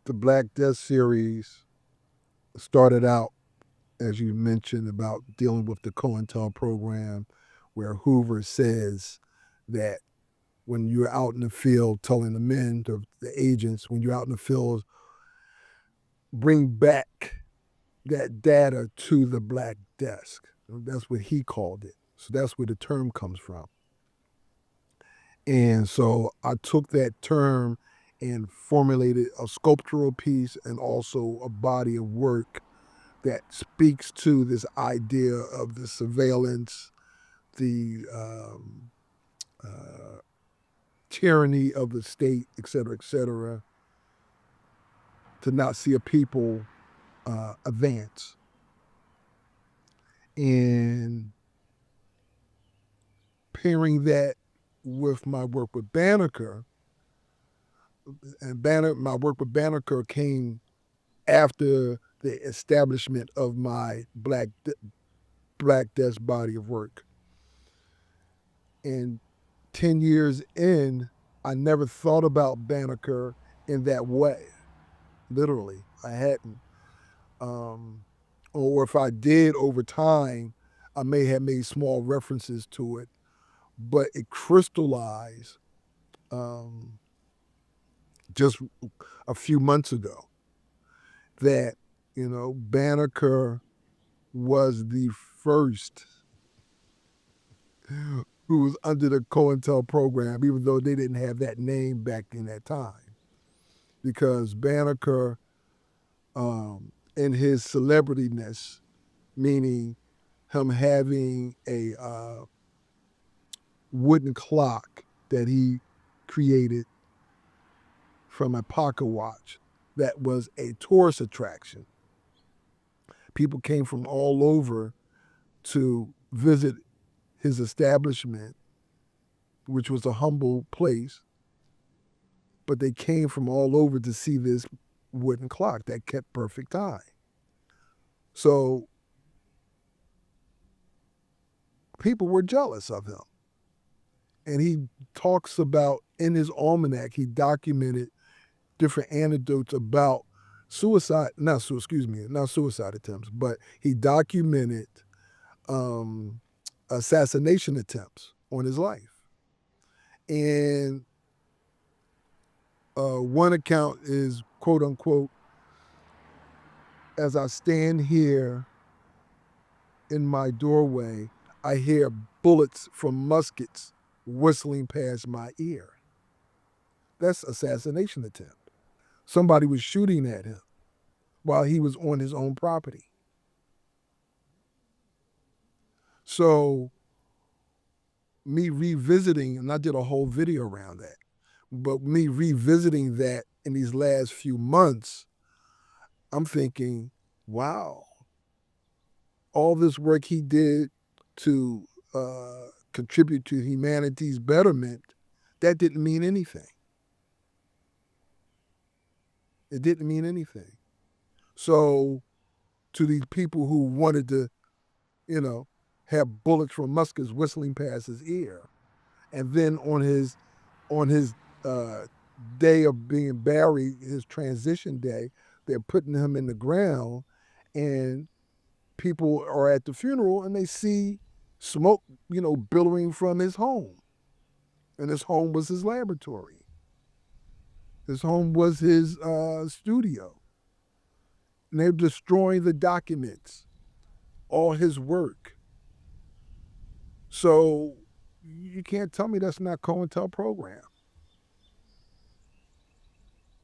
The Black Death series started out, as you mentioned, about dealing with the COINTEL program, where Hoover says that when you're out in the field telling the men, the agents, when you're out in the field, bring back that data to the black desk. That's what he called it. So that's where the term comes from. And so I took that term and formulated a sculptural piece and also a body of work that speaks to this idea of the surveillance, the tyranny of the state, et cetera, to not see a people advance. And pairing that with my work with Banneker, and my work with Banneker came after the establishment of my Black Death body of work. And 10 years in, I never thought about Banneker in that way. Literally, I hadn't. Or if I did over time, I may have made small references to it, but it crystallized just a few months ago that, Banneker was the first who was under the COINTEL program, even though they didn't have that name back in that time. Because Banneker, in his celebrityness, meaning him having a wooden clock that he created from a pocket watch that was a tourist attraction. People came from all over to visit his establishment, which was a humble place, but they came from all over to see this wooden clock that kept perfect time. So people were jealous of him. And he talks about, in his almanac, he documented different anecdotes about not suicide attempts, but he documented assassination attempts on his life. And one account is, quote unquote, as I stand here in my doorway, I hear bullets from muskets whistling past my ear. That's assassination attempt. Somebody was shooting at him while he was on his own property. So me revisiting, and I did a whole video around that, but me revisiting that in these last few months, I'm thinking, wow, all this work he did to contribute to humanity's betterment, that didn't mean anything. It didn't mean anything. So to these people who wanted to, have bullets from muskets whistling past his ear, and then on his day of being buried, his transition day, they're putting him in the ground, and people are at the funeral and they see smoke, billowing from his home. And his home was his laboratory. His home was his studio. And they're destroying the documents, all his work. So you can't tell me that's not COINTEL program.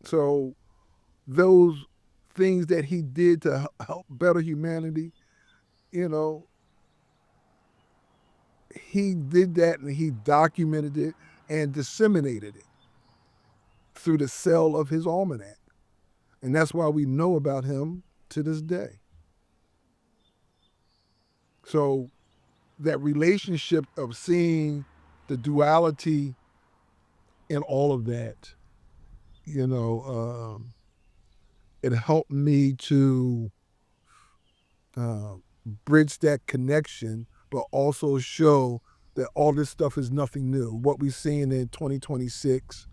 So those things that he did to help better humanity, he did that and he documented it and disseminated it through the cell of his almanac. And that's why we know about him to this day. So that relationship of seeing the duality in all of that, it helped me to bridge that connection, but also show that all this stuff is nothing new. What we're seeing in 2026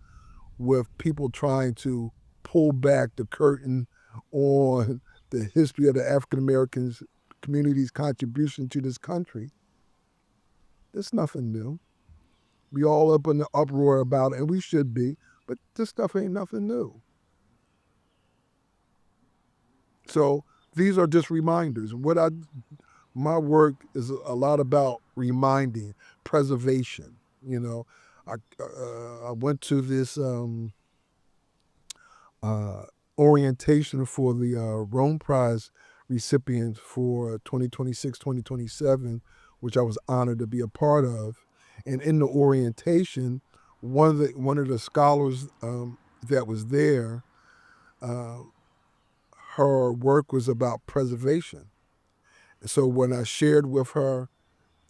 with people trying to pull back the curtain on the history of the African American community's contribution to this country. It's nothing new. We all up in the uproar about it, and we should be, but this stuff ain't nothing new. So these are just reminders. My work is a lot about reminding, preservation. I went to this uh, orientation for the Rome Prize recipients for 2026, 2027, which I was honored to be a part of. And in the orientation, one of the scholars that was there, uh, her work was about preservation. So when I shared with her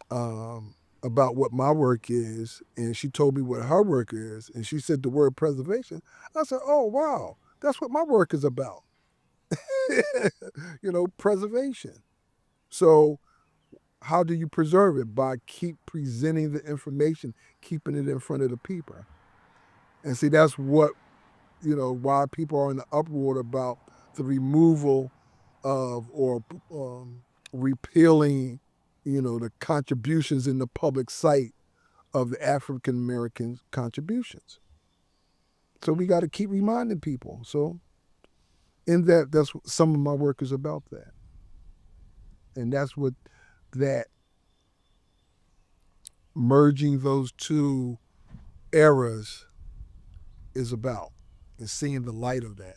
about what my work is, and she told me what her work is, and she said the word preservation, I said, "Oh wow, that's what my work is about." Preservation. So how do you preserve it? By keep presenting the information, keeping it in front of the people. And see, that's why people are in the uproar about the removal of or repealing, the contributions in the public sight of the African American contributions. So we got to keep reminding people. So that's what some of my work is about that. And that's what that merging those two eras is about, and seeing the light of that.